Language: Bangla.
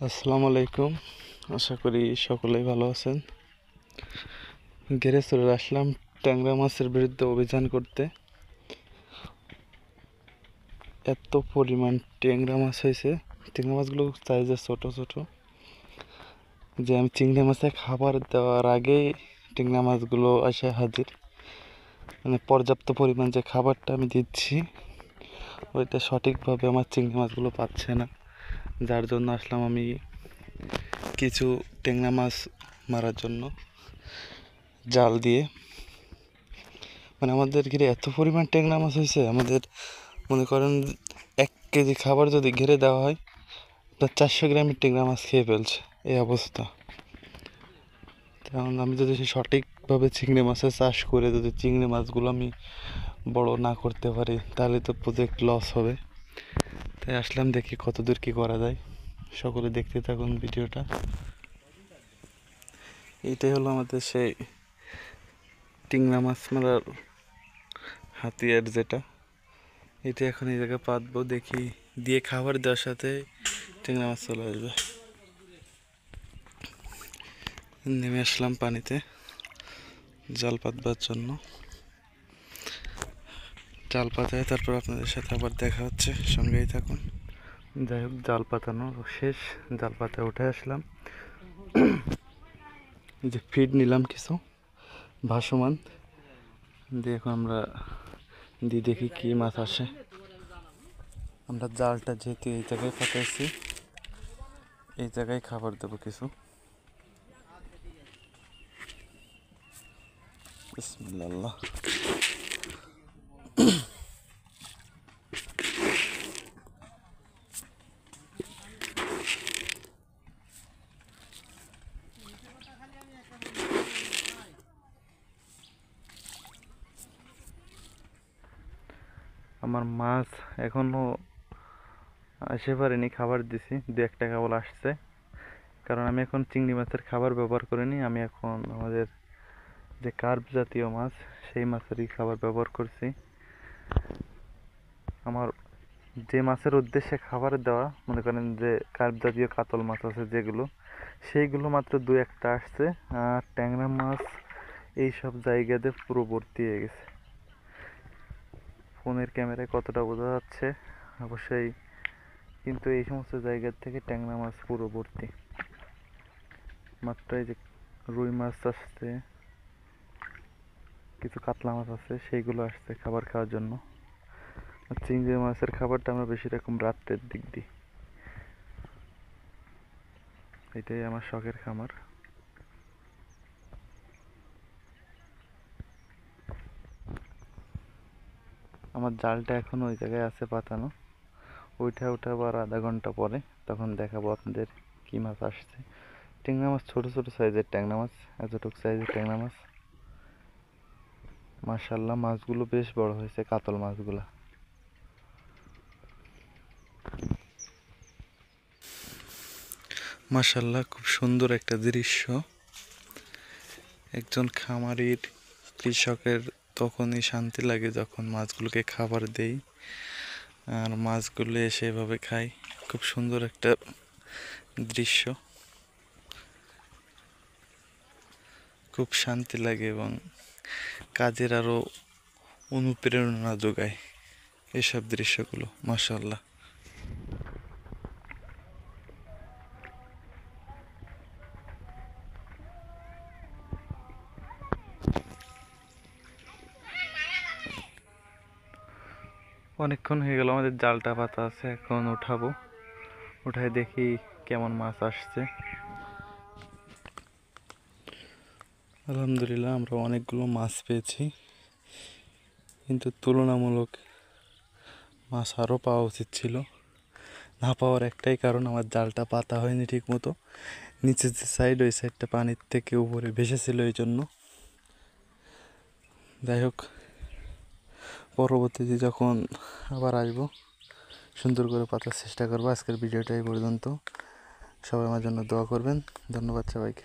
আসসালামু আলাইকুম। আশা করি সকলেই ভালো আছেন। ঘেরে চলে আসলাম ট্যাংরা মাছের বিরুদ্ধে অভিযান করতে। এত পরিমাণ ট্যাংরা মাছ হয়েছে, ট্যাংরা মাছগুলো সাইজে ছোট ছোট, যে আমি চিংড়ি মাছে খাবার দেওয়ার আগেই ট্যাংরা মাছগুলো এসে হাজির। মানে পর্যাপ্ত পরিমাণ যে খাবারটা আমি দিচ্ছি ওইটা সঠিকভাবে আমার চিংড়ি মাছগুলো পাচ্ছে না, যার জন্য আসলাম আমি কিছু ট্যাংরা মাছ মারার জন্য জাল দিয়ে। মানে আমাদের ঘিরে এত পরিমাণ ট্যাংরা মাছ হয়েছে, আমাদের মনে করেন 1 কেজি খাবার যদি ঘিরে দেওয়া হয় প্রায় 400 গ্রামের ট্যাংরা মাছ খেয়ে ফেলছে, এই অবস্থা। কারণ আমি যদি সঠিকভাবে চিংড়ি মাছের চাষ করে যদি চিংড়ি মাছগুলো আমি বড় না করতে পারি তাহলে তো প্রজেক্ট লস হবে। তাই আসলাম, দেখি কতদূর কী করা যায়। সকলে দেখতে থাকুন ভিডিওটা। এইটাই হলো আমাদের সেই ট্যাংরা মাছ মারার হাতিয়ার, যেটা এটা এখন এই জায়গায় পাতবো, দেখি দিয়ে খাবার দেওয়ার সাথে ট্যাংরা মাছ চলে আসবে। নেমে আসলাম পানিতে জাল পাতবার জন্য। জাল পাতায় তারপর আপনাদের সাথে আবার দেখা হচ্ছে, সঙ্গেই থাকুন। যাই হোক, জাল পাতানো শেষ, জাল পাতায় উঠে আসলাম। যে ফিড নিলাম কিছু ভাসমান, দিয়ে এখন আমরা দিয়ে দেখি কী মাছ আসে। আমরা জালটা যেহেতু এই জায়গায় পাতাইছি, এই জায়গায় খাবার দেবো কিছু। বিসমিল্লাহ। আমার মাছ এখনো আসে পারেনি, খাবার দিছি, 2-1টা কেবল আসছে। কারণ আমি এখন চিংড়ি মাছের খাবার ব্যবহার করিনি, আমি এখন আমাদের যে কার্প জাতীয় মাছ সেই মাছেরই খাবার ব্যবহার করছি। আমার যে মাছের উদ্দেশ্যে খাবার দেওয়া, মনে করেন যে কার্প জাতীয় কাতল মাছ আছে যেগুলো, সেইগুলো মাত্র 2-1টা আসছে। আর ট্যাংরা মাছ এইসব জায়গাতে পুরো ভর্তি হয়ে গেছে। ফোনের ক্যামেরায় কতটা বোঝা যাচ্ছে অবশ্যই, কিন্তু এই সমস্ত জায়গার থেকে ট্যাংরা মাছ পুরো ভর্তি। মাত্র এই যে রুই মাছ আসছে, কিছু কাতলা মাছ আছে, সেইগুলো আসছে খাবার খাওয়ার জন্য। আর চিংড়ি মাছের খাবারটা আমরা বেশি রকম রাত্রের দিক দিই। এটাই আমার শখের খামার। আমার জালটা এখন ওই জায়গায় আছে পাতানো, উঠাবো আর আধা ঘন্টা পরে, তখন দেখাবো আপনাদের কী মাছ আসছে। ট্যাংরা মাছ ছোট ছোট সাইজের ট্যাংরা মাছ, এতটুকু সাইজের ট্যাংরা মাছ। মাশাআল্লাহ, মাছগুলো বেশ বড় হয়েছে, কাতল মাছগুলা। মাশাআল্লাহ, খুব সুন্দর একটা দৃশ্য। একজন খামারির, কৃষকের তখনই শান্তি লাগে যখন মাছগুলোকে খাবার দেই আর মাছগুলো এসে এভাবে খায়। খুব সুন্দর একটা দৃশ্য, খুব শান্তি লাগে এবং কাজের আরও অনুপ্রেরণা যোগায় এসব দৃশ্যগুলো। মাশাআল্লাহ। অনেকক্ষণ হয়ে গেল আমাদের জালটা পাতা আছে, এখন উঠাবো, উঠায় দেখি কেমন মাছ আসছে। আলহামদুলিল্লাহ, আমরা অনেকগুলো মাছ পেয়েছি, কিন্তু তুলনামূলক মাছ আরও পাওয়া উচিত ছিল। না পাওয়ার একটাই কারণ, আমার জালটা পাতা হয়নি ঠিক মতো। নিচের যে সাইড, ওই সাইডটা পানির থেকে উপরে ভেসেছিল, এই জন্য। যাই হোক, পরবর্তীতে যখন আবার আসবো সুন্দর করে পাতার চেষ্টা করবো। আজকের ভিডিওটা এই পর্যন্ত। সবাই আমার জন্য দোয়া করবেন। ধন্যবাদ সবাইকে।